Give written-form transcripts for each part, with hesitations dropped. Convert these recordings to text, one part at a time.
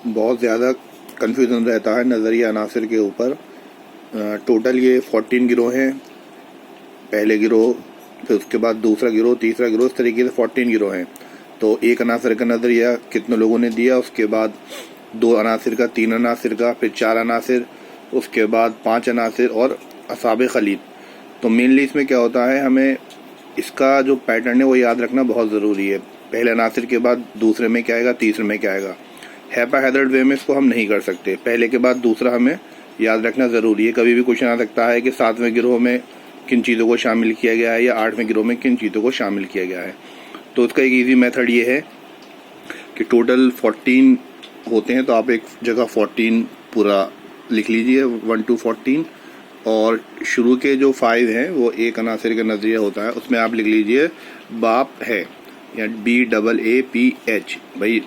बहुत ज़्यादा कन्फ्यूज़न रहता है नज़रिया अनासिर के ऊपर। टोटल ये 14 गिरोह हैं। पहले गिरोह, फिर उसके बाद दूसरा गिरोह, तीसरा गिरोह, इस तरीके से 14 गिरोह हैं। तो एक अनासिर का नज़रिया कितने लोगों ने दिया, उसके बाद 2 अनासिर का, 3 अनासिर का, फिर 4 अनासिर, उसके बाद 5 अनासिर और असाब खलीद। तो मेनली इसमें क्या होता है, हमें इसका जो पैटर्न है वो याद रखना बहुत ज़रूरी है। पहले अनासिर के बाद दूसरे में क्या आएगा, तीसरे में क्या आएगा। हैपा हैज़र्ड वे में इसको हम नहीं कर सकते। पहले के बाद दूसरा हमें याद रखना ज़रूरी है। कभी भी क्वेश्चन आ सकता है कि 7वें गिरोह में किन चीज़ों को शामिल किया गया है या 8वें गिरोह में किन चीज़ों को शामिल किया गया है। तो उसका एक ईजी मेथड ये है कि टोटल 14 होते हैं, तो आप एक जगह 14 पूरा लिख लीजिए, 1 to 14। और शुरू के जो 5 हैं वो एक अनासिर का नज़रिया होता है, उसमें आप लिख लीजिए बाप है या BAAPH। भाई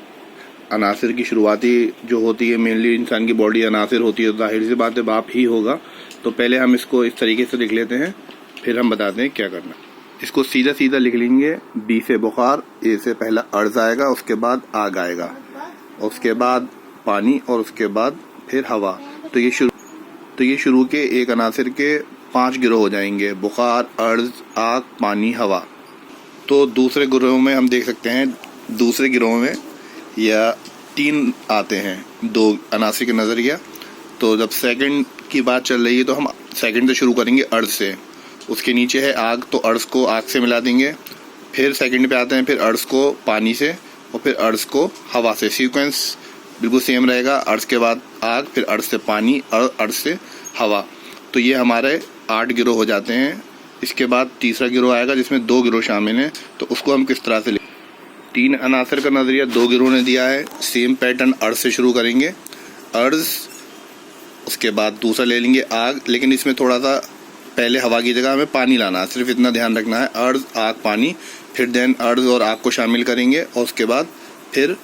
अनासिर की शुरुआती जो होती है, मेनली इंसान की बॉडी अनासिर होती है, तो जाहिर सी बात है बाप ही होगा। तो पहले हम इसको इस तरीके से लिख लेते हैं, फिर हम बताते हैं क्या करना। इसको सीधा सीधा लिख लेंगे। बी से बुखार, ए से पहला अर्ज आएगा, उसके बाद आग आएगा, उसके बाद पानी, और उसके बाद फिर हवा। तो ये शुरू के एक अनासिर के 5 गिरोह हो जाएंगे, बुखार, अर्ज, आग, पानी, हवा। तो दूसरे गिरोह में हम देख सकते हैं, दूसरे गिरोह में या 3 आते हैं, 2 अनासिर के नज़रिया। तो जब सेकंड की बात चल रही है तो हम सेकंड से शुरू करेंगे, अर्ज से। उसके नीचे है आग, तो अर्ज को आग से मिला देंगे। फिर सेकंड पे आते हैं, फिर अर्ज को पानी से, और फिर अर्ज को हवा से। सीक्वेंस बिल्कुल सेम रहेगा, अर्ज के बाद आग, फिर अर्ज से पानी और अर्ज से हवा। तो ये हमारे 8 गिरोह हो जाते हैं। इसके बाद तीसरा गिरोह आएगा जिसमें 2 गिरोह शामिल हैं। तो उसको हम किस तरह से 3 अनासिर का नज़रिया 2 गिरोह ने दिया है। सेम पैटर्न अर्ज से शुरू करेंगे, अर्ज, उसके बाद दूसरा ले लेंगे आग, लेकिन इसमें थोड़ा सा पहले हवा की जगह हमें पानी लाना है, सिर्फ इतना ध्यान रखना है। अर्ज, आग, पानी, फिर देन अर्ज और आग को शामिल करेंगे, और उसके बाद फिर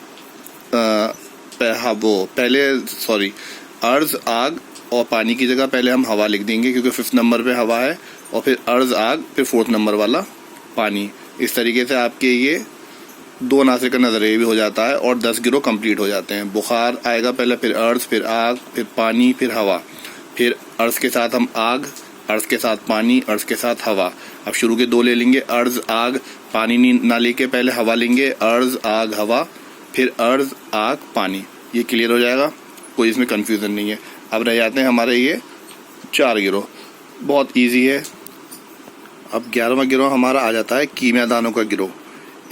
अर्ज, आग और पानी की जगह पहले हम हवा लिख देंगे, क्योंकि 5th नंबर पे हवा है, और फिर अर्ज, आग, फिर 4th नंबर वाला पानी। इस तरीके से आपके ये 2 अनासिर का नज़रिया भी हो जाता है और 10 गिरोह कंप्लीट हो जाते हैं। बुखार आएगा पहले, फिर अर्ज, फिर आग, फिर पानी, फिर हवा। फिर अर्ज के साथ हम आग, अर्ज के साथ पानी, अर्ज के साथ हवा। अब शुरू के 2 ले लेंगे, अर्ज, आग, पानी ना लेके पहले हवा लेंगे, अर्ज, आग, हवा, फिर अर्ज, आग, पानी। ये क्लियर हो जाएगा, कोई इसमें कंफ्यूजन नहीं है। अब रह जाते हैं हमारे ये 4 गिरोह, बहुत इजी है। अब 11वां गिरोह हमारा आ जाता है कीमियादानों का गिरोह।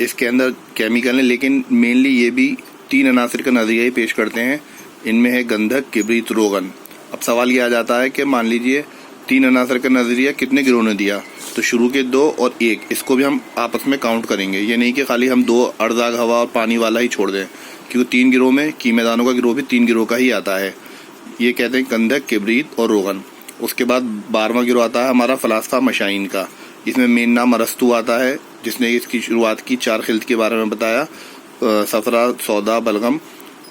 इसके अंदर केमिकल है, लेकिन मेनली ये भी 3 अनासिर का नज़रिया ही पेश करते हैं। इनमें है गंधक, किब्रित, रोगन। अब सवाल ये आ जाता है कि मान लीजिए 3 अनासिर का नज़रिया कितने गिरोह ने दिया, तो शुरू के 2 और 1 इसको भी हम आपस में काउंट करेंगे। ये नहीं कि खाली हम 2 अर्ज, आग, हवा और पानी वाला ही छोड़ दें, क्योंकि 3 गिरोह में कीमियादानों का गिरोह भी 3 गिरोह का ही आता है। ये कहते हैं गंधक, किब्रित और रोगन। उसके बाद 12वां गिरोह आता है हमारा फलासफा मशाइन का। इसमें मेन नाम अरस्तू आता है, जिसने इसकी शुरुआत की 4 खिल्त के बारे में बताया, सफरा, सौदा, बलगम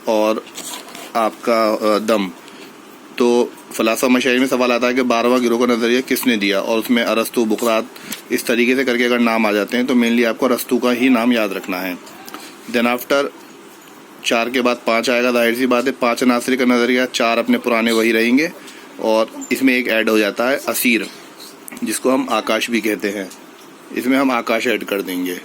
और आपका दम। तो फलासफा मशाइन में सवाल आता है कि 12वां गिरोह का नज़रिया किसने दिया, और उसमें अरस्तू, बुकरात, इस तरीके से करके अगर नाम आ जाते हैं तो मेनली आपको अरस्तू का ही नाम याद रखना है। देन आफ्टर 4 के बाद 5 आएगा, जाहिर सी बात है 5 अनासिर का नज़रिया, 4 अपने पुराने वही रहेंगे, और इसमें एक ऐड हो जाता है असीर, जिसको हम आकाश भी कहते हैं। इसमें हम आकाश ऐड कर देंगे।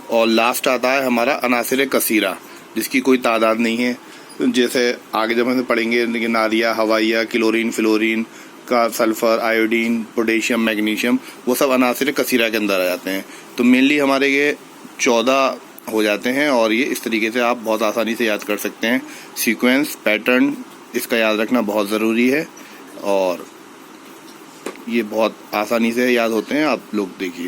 और लास्ट आता है हमारा अनासिर कसीरा, जिसकी कोई तादाद नहीं है। जैसे आगे जब हम पढ़ेंगे, नारिया, हवाइया, क्लोरीन, फ्लोरीन का, सल्फर, आयोडीन, पोटेशियम, मैग्नीशियम, वो सब अनासिर कसीरा के अंदर आ जाते हैं। तो मेनली हमारे ये 14 हो जाते हैं, और ये इस तरीके से आप बहुत आसानी से याद कर सकते हैं। सीक्वेंस, पैटर्न इसका याद रखना बहुत ज़रूरी है, और ये बहुत आसानी से याद होते हैं। आप लोग देखिए।